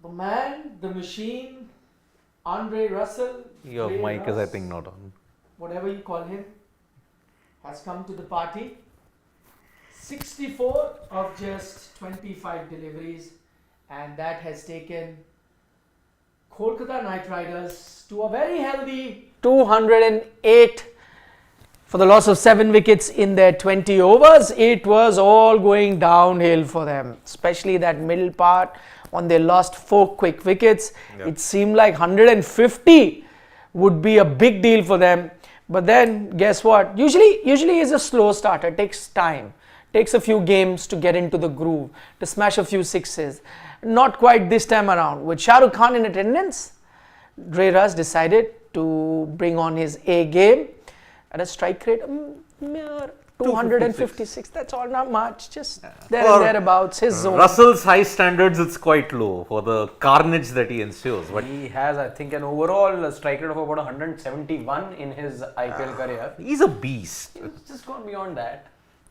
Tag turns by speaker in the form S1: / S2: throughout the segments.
S1: The man, the machine, Andre Russell.
S2: Your mic is, I think, not on.
S1: Whatever you call him, has come to the party. 64 of just 25 deliveries, and that has taken Kolkata Knight Riders to a very healthy 208 for the loss of 7 wickets in their 20 overs. It was all going downhill for them, especially that middle part when they lost 4 quick wickets.
S2: Yep.
S1: It seemed like 150 would be a big deal for them. But then, guess what? Usually is a slow starter. It takes time. Takes a few games to get into the groove, to smash a few sixes. Not quite this time around. With Shah Rukh Khan in attendance, Ray Russ decided to bring on his A game at a strike rate mere 256. That's all, not much. Just there and thereabouts. His zone.
S2: Russell's high standards, it's quite low for the carnage that he ensures. But
S3: he has, I think, an overall strike rate of about 171 in his IPL career.
S2: He's a beast.
S3: It's just gone beyond that.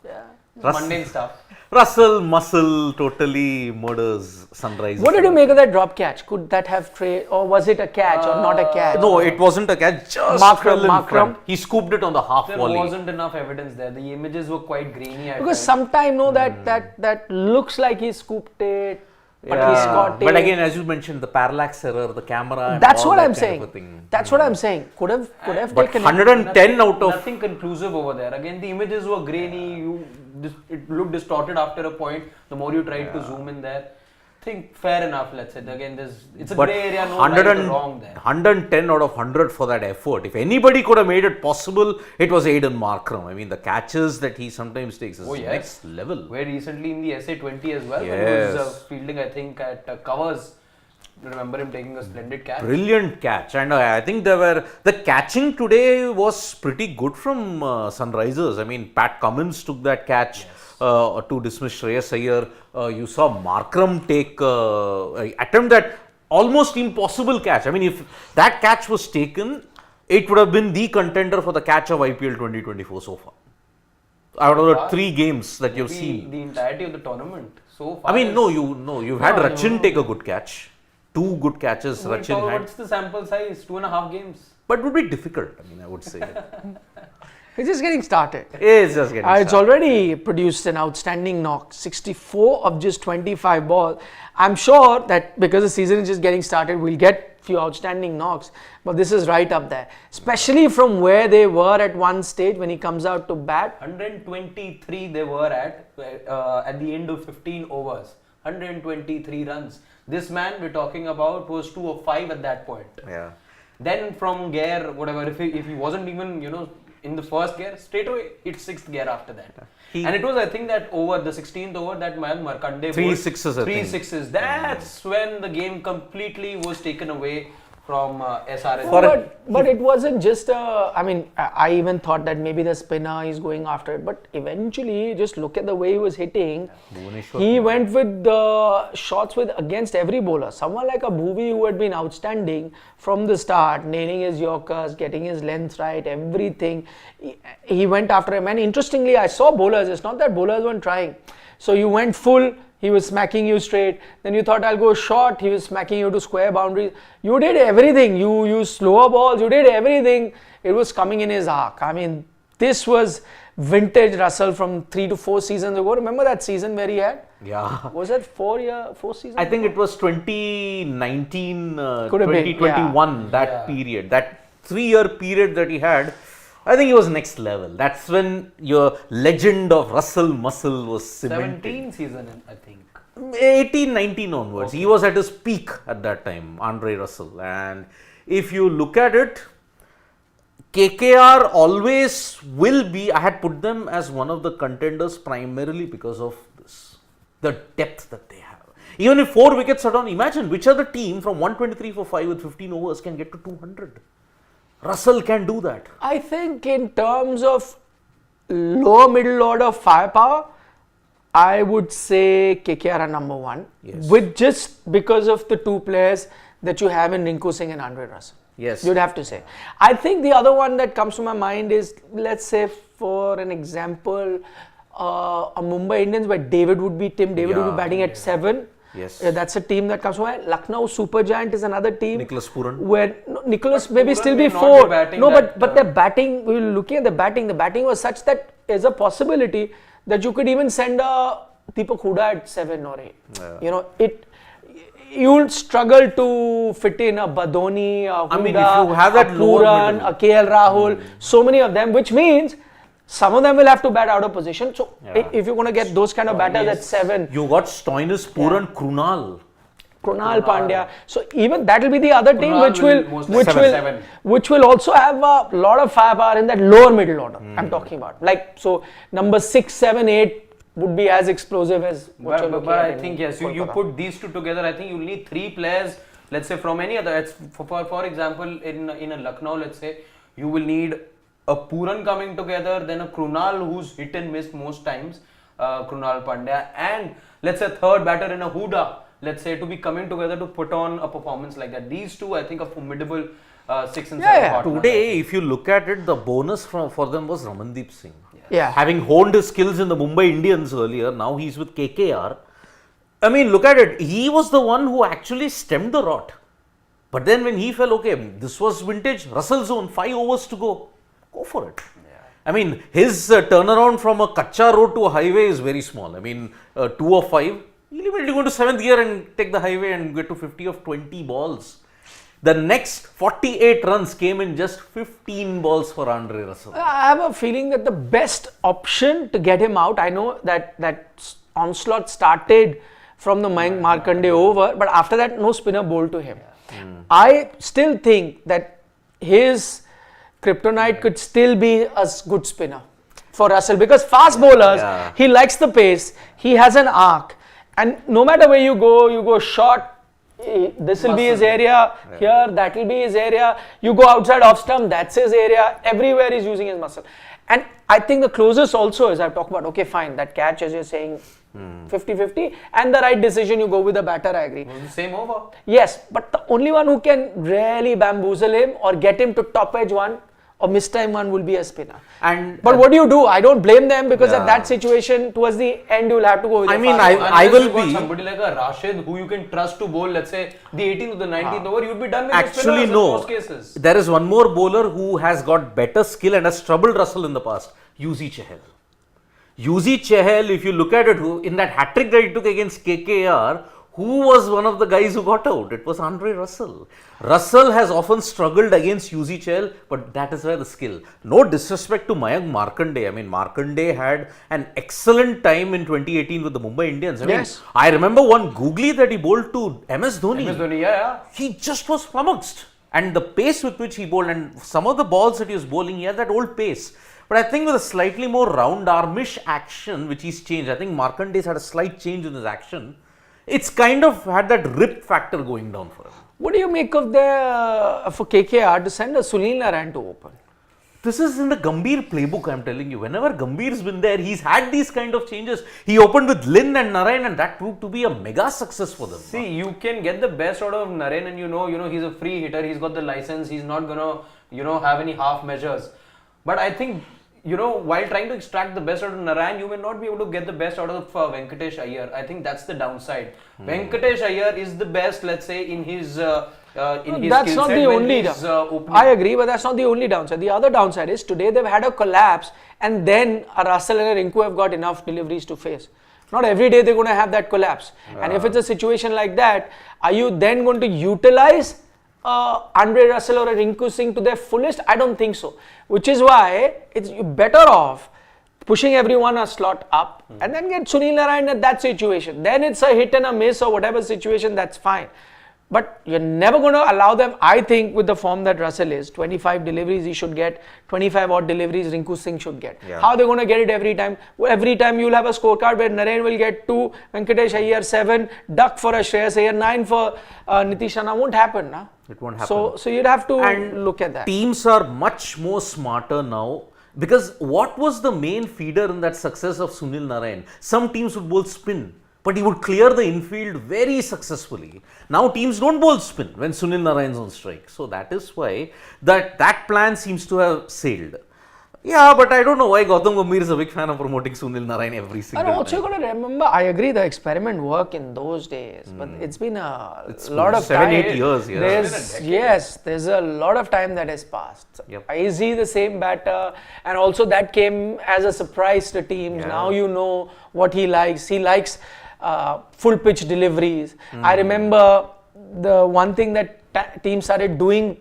S1: Yeah.
S3: Mundane stuff.
S2: Russell muscle totally murders Sunrise.
S1: What did you make of that drop catch? Could that have or was it a catch or not a catch?
S2: No, it wasn't a catch. Just fell in front. He scooped it on the half volley.
S3: There wasn't enough evidence there. The images were quite grainy.
S1: Because sometimes that looks like he scooped it, but he caught it.
S2: But again, as you mentioned, the parallax error, the camera.
S1: That's what I'm saying. That's what I'm saying. Could have
S2: but
S1: taken
S2: 110 out of
S3: nothing conclusive over there. Again, the images were grainy. It looked distorted after a point. The more you tried to zoom in there, I think fair enough. Let's say again, it's a grey area. No right or wrong there.
S2: 110 out of 100 for that effort. If anybody could have made it possible, it was Aiden Markram. I mean, the catches that he sometimes takes is next level.
S3: Very recently in the SA20 as well, when he was fielding, I think at covers. Remember him taking a splendid catch.
S2: Brilliant catch, and I think the catching today was pretty good from Sunrisers. I mean, Pat Cummins took that catch to dismiss Shreyas Iyer. You saw Markram take attempt that almost impossible catch. I mean, if that catch was taken, it would have been the contender for the catch of IPL 2024 so far. Out of the 3 games that you've seen,
S3: the entirety of the tournament so far.
S2: I mean, you've had Rachin take a good catch. 2 good catches Rachin had.
S3: What's the sample size? 2.5 games.
S2: But it would be difficult, I mean, I would say.
S1: It's just getting started.
S2: It's just getting started.
S1: It's already produced an outstanding knock. 64 of just 25 balls. I'm sure that because the season is just getting started, we'll get few outstanding knocks. But this is right up there. Especially from where they were at one stage when he comes out to bat.
S3: 123 they were at the end of 15 overs. 123 runs. This man we're talking about was 2 of 5 at that point.
S2: Yeah.
S3: Then from gear, whatever, if he wasn't even, in the first gear, straight away it's 6th gear after that. And it was, I think, that over the 16th over that man Markande
S2: 3 sixes.
S3: 3 sixes. That's when the game completely was taken away from SRH.
S1: But it wasn't just I even thought that maybe the spinner is going after it, but eventually just look at the way he was hitting. He went with the shots against every bowler. Someone like a Bhuvi who had been outstanding from the start, nailing his Yorkers, getting his length right, everything. He went after him, and interestingly I saw bowlers, it's not that bowlers weren't trying. So you went full, he was smacking you straight. Then you thought I'll go short, he was smacking you to square boundaries. You did everything. You used slower balls, you did everything. It was coming in his arc. I mean, this was vintage Russell from 3 to 4 seasons ago. Remember that season where he had?
S2: Yeah.
S1: Was that 4 seasons
S2: I think
S1: ago?
S2: it was 2019,
S1: Could have been,
S2: 2021, that period. That 3-year period that he had. I think it was next level. That's when your legend of Russell Muscle was cemented.
S3: 17 season, I think.
S2: 18, 19 onwards. Okay. He was at his peak at that time, Andre Russell. And if you look at it, KKR always will be, I had put them as one of the contenders primarily because of this. The depth that they have. Even if 4 wickets are down, imagine which other team from 123 for 5 with 15 overs can get to 200. Russell can do that.
S1: I think in terms of lower middle order firepower, I would say KKR are number 1.
S2: Yes.
S1: With just because of the 2 players that you have in Rinku Singh and Andre Russell.
S2: Yes.
S1: You'd have to say. I think the other one that comes to my mind is, let's say for an example, a Mumbai Indians where Tim David would be batting at 7.
S2: Yes.
S1: That's a team that comes from Lucknow Super Giant is another team.
S2: Nicholas Puran.
S1: Where Nicholas maybe
S3: Puran
S1: still
S3: may
S1: be
S3: not
S1: four.
S3: be batting
S1: No,
S3: that,
S1: but their batting, we were looking at the batting was such that there's a possibility that you could even send a Deepak Hooda at 7 or 8. You know, you'll struggle to fit in a Badoni, a Hooda,
S2: I mean, if you have that
S1: a
S2: lower
S1: Puran,
S2: middle.
S1: a KL Rahul, so many of them, which means some of them will have to bat out of position. So if you're going to get those kind of batters at 7,
S2: You got Stoinis, Puran, Krunal.
S1: Krunal Pandya. So even that will be the other team
S3: Krunal
S1: which will also have a lot of firepower in that lower middle order. I'm talking about. Like so, number 6, 7, 8 would be as explosive as what you're looking
S3: but
S1: at
S3: I
S1: in
S3: think yes, you
S1: Kolkata.
S3: put these two together. I think you'll need 3 players. Let's say from any other. For example, in a Lucknow, let's say you will need a Puran coming together, then a Krunal who's hit and missed most times, Krunal Pandya, and let's say third batter in a Hooda, let's say, to be coming together to put on a performance like that. These two, I think, are formidable 6 and 7 partners.
S2: Today, if you look at it, the bonus for them was Ramandeep Singh.
S1: Yeah.
S2: Having honed his skills in the Mumbai Indians earlier, now he's with KKR. I mean, look at it. He was the one who actually stemmed the rot. But then when he fell, okay, this was vintage, Russell zone, 5 overs to go for it. I mean, his turnaround from a Kacha road to a highway is very small. I mean, 2 of 5, he'll immediately go to 7th gear and take the highway and get to 50 of 20 balls. The next 48 runs came in just 15 balls for Andre Russell.
S1: I have a feeling that the best option to get him out, I know that onslaught started from the Mayank Markande over, but after that, no spinner bowled to him. I still think that his kryptonite could still be a good spinner for Russell, because fast bowlers, he likes the pace, he has an arc, and no matter where you go short, this will be his area, here, that will be his area, you go outside off stump, that's his area, everywhere he's using his muscle. And I think the closest also is, I've talked about, okay fine, that catch as you're saying, 50-50, and the right decision, you go with the batter, I agree.
S3: Same over.
S1: Yes, but the only one who can really bamboozle him or get him to top edge one or mistime one will be a spinner. But what do? I don't blame them, because at that situation, towards the end, you'll have to go with
S2: I
S1: the
S2: mean,
S1: fast
S2: I will be.
S3: Somebody like a Rashid who you can trust to bowl, let's say, the 18th or the 19th over, you'd be done with
S2: Actually,
S3: the spinners in
S2: no.
S3: most cases.
S2: There is one more bowler who has got better skill and has troubled Russell in the past. Yuzi Chahal. Yuzi Chahal, if you look at it, in that hat-trick that he took against KKR, who was one of the guys who got out? It was Andre Russell. Russell has often struggled against Yuzi Chahal, but that is where the skill. No disrespect to Mayank Markande. I mean, Markande had an excellent time in 2018 with the Mumbai Indians. I mean, I remember one googly that he bowled to MS Dhoni.
S3: MS Dhoni, yeah.
S2: He just was flummoxed. And the pace with which he bowled, and some of the balls that he was bowling, he had that old pace. But I think with a slightly more round armish action, which he's changed, I think Markande's had a slight change in his action. It's kind of had that rip factor going down for him.
S1: What do you make of for KKR to send a Sunil Narayan to open?
S2: This is in the Gambhir playbook, I'm telling you. Whenever Gambhir's been there, he's had these kind of changes. He opened with Lin and Narayan, and that proved to be a mega success for them.
S3: See, you can get the best out of Narayan, and you know he's a free hitter, he's got the license, he's not gonna, have any half measures. But I think, while trying to extract the best out of Narayan, you may not be able to get the best out of Venkatesh Iyer. I think that's the downside. Venkatesh Iyer is the best, let's say, in his
S1: that's not the only downside. I agree, but that's not the only downside. The other downside is today they've had a collapse, and then a Russell and a Rinku have got enough deliveries to face. Not every day they're going to have that collapse. And if it's a situation like that, are you then going to utilize Andre Russell or a Rinku Singh to their fullest? I don't think so. Which is why you're better off pushing everyone a slot up and then get Sunil Narayan at that situation. Then it's a hit and a miss or whatever situation, that's fine. But you're never going to allow them, I think, with the form that Russell is. 25 deliveries he should get, 25 odd deliveries Rinku Singh should get. How are they going to get it every time? Well, every time you'll have a scorecard where Narayan will get 2, Venkatesh Iyer 7, Duck for a Shreyas Iyer, 9 for Nitish Rana. Won't happen, na?
S2: It won't happen.
S1: So you'd have to look at that.
S2: Teams are much more smarter now, because what was the main feeder in that success of Sunil Narayan? Some teams would bowl spin, but he would clear the infield very successfully. Now teams don't bowl spin when Sunil Narayan's on strike. So that is why that plan seems to have sailed. Yeah, but I don't know why Gautam Gambhir is a big fan of promoting Sunil Narine every single
S1: And also
S2: time.
S1: you got to remember, I agree the experiment worked in those days, but it's been a lot of
S2: 7-8
S1: time.
S2: years, yeah.
S1: There's a lot of time that has passed.
S2: Yep.
S1: Is he the same batter? And also that came as a surprise to teams.
S2: Yeah.
S1: Now you know what he likes. He likes full pitch deliveries. I remember the one thing that teams started doing,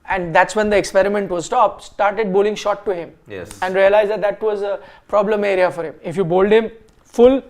S1: and that's when the experiment was stopped, started bowling short to him.
S2: Yes.
S1: And realized that was a problem area for him. If you bowled him full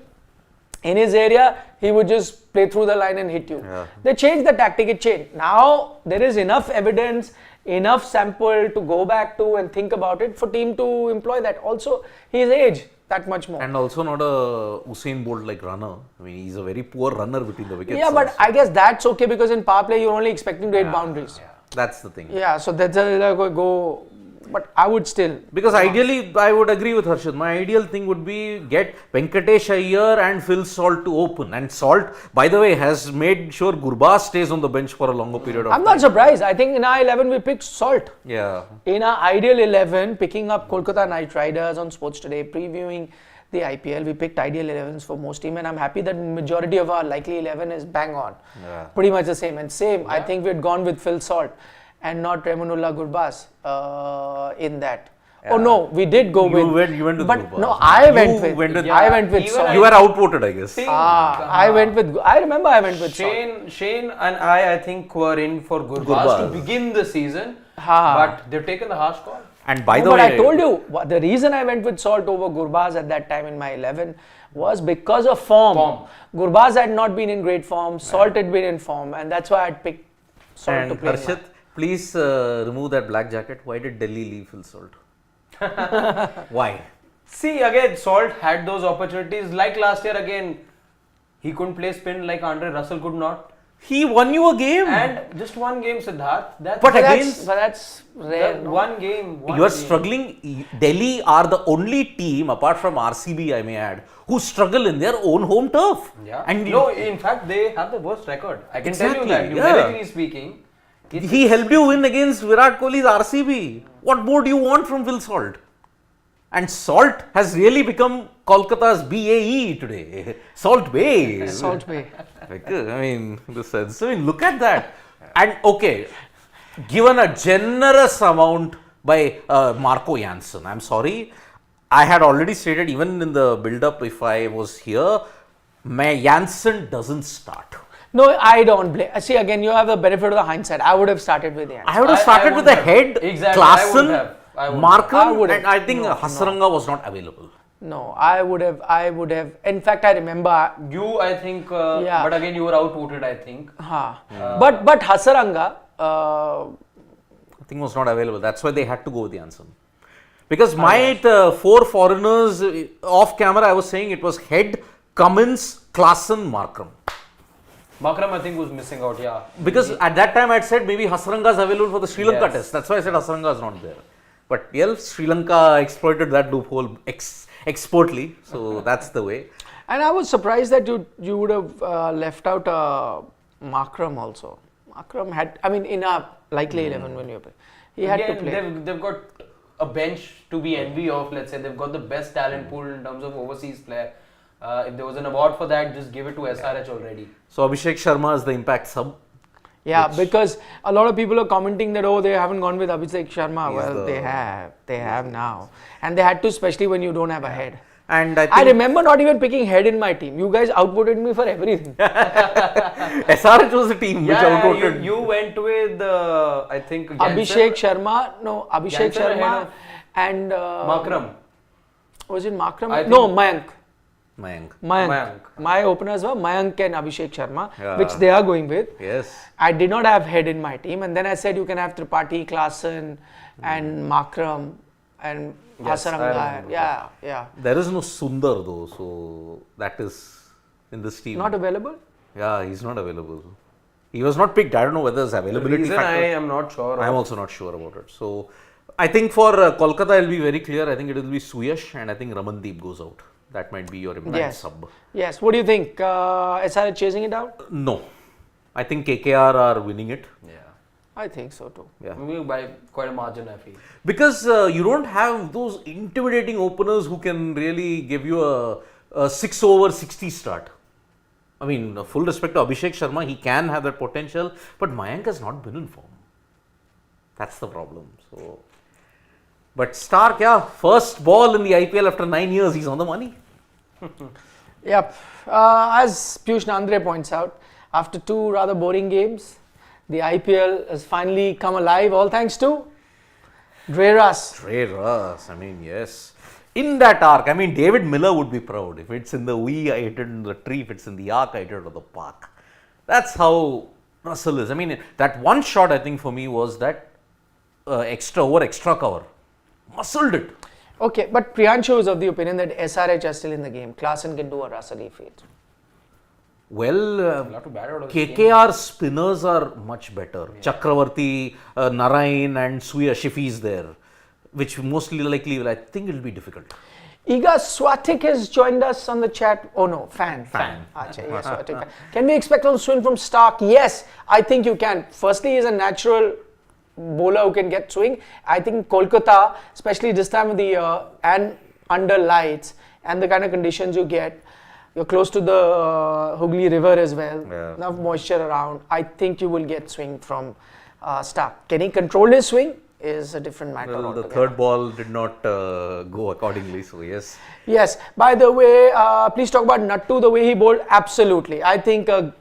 S1: in his area, he would just play through the line and hit you.
S2: Yeah.
S1: They changed the tactic, it changed. Now there is enough evidence, enough sample to go back to and think about it for team to employ that. Also, his age, that much more.
S2: And also not a Usain Bolt like runner. I mean, he's a very poor runner between the wickets.
S1: Yeah, but I guess that's okay because in power play, you're only expecting to hit boundaries.
S2: That's the thing.
S1: Yeah, so that's a go. But I would still.
S2: Because ideally, I would agree with Harshad. My ideal thing would be get Venkatesh Iyer and Phil Salt to open. And Salt, by the way, has made sure Gurbaz stays on the bench for a longer period of time.
S1: I'm not surprised. I think in our 11 we picked Salt.
S2: Yeah.
S1: In our ideal 11, picking up Kolkata Knight Riders on Sports Today, previewing the IPL, we picked ideal 11s for most teams, and I'm happy that majority of our likely 11 is bang on.
S2: Yeah.
S1: Pretty much the same. And I think we had gone with Phil Salt and not Remunullah Gurbaz in that.
S2: Yeah.
S1: Oh no, we did go
S2: You
S1: with.
S2: went with
S1: but
S2: Gurbaz.
S1: no, I
S2: You
S1: went with.
S2: went with-
S1: I went with
S3: even
S1: Salt.
S2: You were outvoted, I guess.
S1: I went with. I remember I went with Salt.
S3: Shane and I think were in for Gurbaz to begin the season, but they've taken the harsh call.
S2: And by
S1: No,
S2: the
S1: but
S2: way,
S1: I told you, the reason I went with Salt over Gurbaz at that time in my 11 was because of form. Gurbaz had not been in great form, Salt had been in form, and that's why I'd picked Salt
S2: and
S1: to play.
S2: Harshad, please remove that black jacket. Why did Delhi leave Phil Salt? Why?
S3: See, again, Salt had those opportunities. Like last year, again, he couldn't play spin like Andre Russell could not.
S2: He won you a game.
S3: And just one game, Siddharth. That's
S2: But
S1: That's rare.
S3: the
S1: no?
S3: one game.
S2: You are struggling. Delhi are the only team, apart from RCB, I may add, who struggle in their own home turf.
S3: Yeah.
S2: And
S3: no, in fact, they have the worst record. I can tell you
S2: Exactly,
S3: that.
S2: yeah.
S3: Numerically speaking,
S2: he helped you win against Virat Kohli's RCB. What more do you want from Phil Salt? And Salt has really become Kolkata's BAE today. Salt Bay.
S1: Salt Bay.
S2: Like, I mean, the sense. I mean, look at that. And okay, given a generous amount by Marco Janssen. I'm sorry. I had already stated, even in the build-up, if I was here, Janssen doesn't start.
S1: No, I don't blame. See, again, you have the benefit of the hindsight. I would have started with Yan.
S2: I would have started with the head,
S3: Exactly,
S2: Klaassen,
S3: I would
S2: Markham,
S1: have.
S2: and I think Hasaranga was not available.
S1: No, I would have. In fact, I remember.
S3: you, I think,
S1: Yeah.
S3: but again, you were outvoted, I think.
S1: But Hasaranga.
S2: I think was not available. That's why they had to go with Janssen. Because my four foreigners off camera, I was saying it was Head, Cummins, Klaassen, Markham.
S3: Makram, I think, was missing out, yeah.
S2: Because at that time I had said maybe Hasaranga is available for the Sri Lanka
S3: Yes.
S2: test. That's why I said Hasaranga is not there. But yeah, Sri Lanka exploited that loophole expertly. So that's the way.
S1: And I was surprised that you would have left out Makram also. Makram had, I mean, in a likely 11 when you play, he had to play.
S3: They've got a bench to be envy of, let's say. They've got the best talent pool in terms of overseas player. If there was an award for that, just give it to SRH already.
S2: So Abhishek Sharma is the impact sub.
S1: Yeah, because a lot of people are commenting that, oh, they haven't gone with Abhishek Sharma.
S2: He's
S1: Well, they have now. And they had to, especially when you don't have a head.
S2: And I
S1: I
S2: think
S1: remember not even picking head in my team. You guys outvoted me for everything.
S2: SRH was the team which outvoted.
S3: you went with, I think,
S1: Abhishek Sharma, Abhishek
S3: Jansen ahead
S1: Sharma
S3: of
S1: and
S3: Makram.
S1: Was it Makram?
S3: I think-
S1: No, Mayank.
S2: Mayank.
S1: My openers were Mayank and Abhishek Sharma,
S2: Yeah.
S1: which they are going with.
S2: Yes.
S1: I did not have head in my team, and then I said you can have Tripathi, Klaassen, and Makram and
S3: Yes, I
S1: Hasaranga.
S3: remember.
S1: Yeah.
S2: There is no Sundar though, so that is in this team.
S1: Not available?
S2: Yeah, he's not available. He was not picked. I don't know whether there's availability
S3: Reason
S2: factor.
S3: I am not sure.
S2: I'm also not sure about it. So I think for Kolkata, it'll be very clear. I think it will be Suyash and I think Ramandeep goes out. That might be your impact
S1: Yes.
S2: sub.
S1: Yes. What do you think? SRH chasing it out?
S2: No. I think KKR are winning it.
S3: Yeah.
S1: I think so too.
S2: Yeah.
S3: Maybe by quite a margin, I feel.
S2: Because you don't have those intimidating openers who can really give you a 6 over 60 start. I mean, full respect to Abhishek Sharma, he can have that potential, but Mayank has not been in form. That's the problem. So, but Stark, yeah, first ball in the IPL after 9 years, he's on the money.
S1: Yep. As Piyush Nandre points out, after 2 rather boring games, the IPL has finally come alive, all thanks to Dreras.
S2: I mean, yes. In that arc, I mean, David Miller would be proud. If it's in the we, I hit it in the tree. If it's in the arc, I hit it to the park. That's how Russell is. I mean, that one shot, I think, for me was that extra cover. Muscled it.
S1: Okay, but Priyanshu is of the opinion that SRH are still in the game. Klaasen can do a Russell if fails.
S2: Well,
S3: Not too bad out of this game.
S2: KKR spinners are much better. Chakravarti, Narain and Suya Shifi is there, which mostly likely, I think it will be difficult.
S1: Iga Swatik has joined us on the chat. Oh no, fan. Achha, yes, Swatik fan. Can we expect a swing from Stark? Yes, I think you can. Firstly, he's a natural bowler who can get swing. I think Kolkata, especially this time of the year and under lights and the kind of conditions you get, you're close to the Hooghly River as well.
S2: Yeah.
S1: Enough moisture around. I think you will get swing from Stark. Can he control his swing? Is a different matter.
S2: Well, the
S1: altogether.
S2: third ball did not go accordingly, so yes.
S1: Yes. By the way, please talk about Nattu, the way he bowled. Absolutely. I think the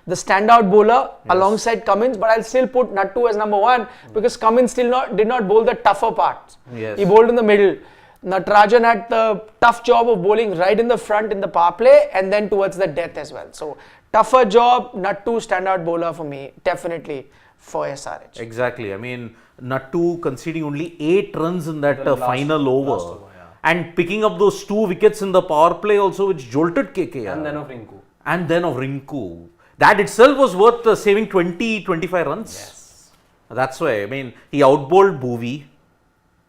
S1: standout bowler alongside Cummins, but I'll still put Nattu as number 1 because Cummins still did not bowl the tougher parts.
S2: Yes.
S1: He bowled in the middle. Natarajan had the tough job of bowling right in the front in the power play and then towards the death as well. So, tougher job, Nattu standout bowler for me, definitely for SRH.
S2: Exactly. I mean, Nattu conceding only 8 runs in that final over.
S3: last over, yeah.
S2: And picking up those 2 wickets in the power play also, which jolted KKR.
S3: And then of Rinku.
S2: Rinku. That itself was worth saving 20-25 runs.
S3: Yes.
S2: That's why, I mean, he outbowled Bhuvi.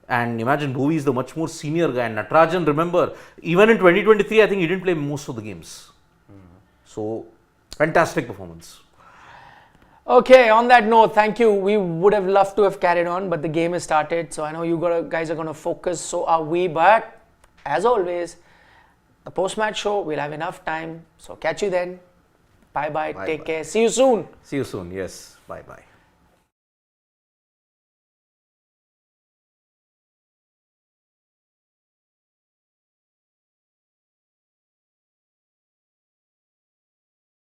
S2: And imagine Bhuvi is the much more senior guy. And Natarajan, remember, even in 2023, I think he didn't play most of the games. So, fantastic performance.
S1: Okay, on that note, thank you. We would have loved to have carried on, but the game has started. So I know you guys are going to focus, so are we. But as always, the post-match show, we'll have enough time. So catch you then. Bye-bye. Take care. See you soon.
S2: See you soon. Yes. Bye-bye.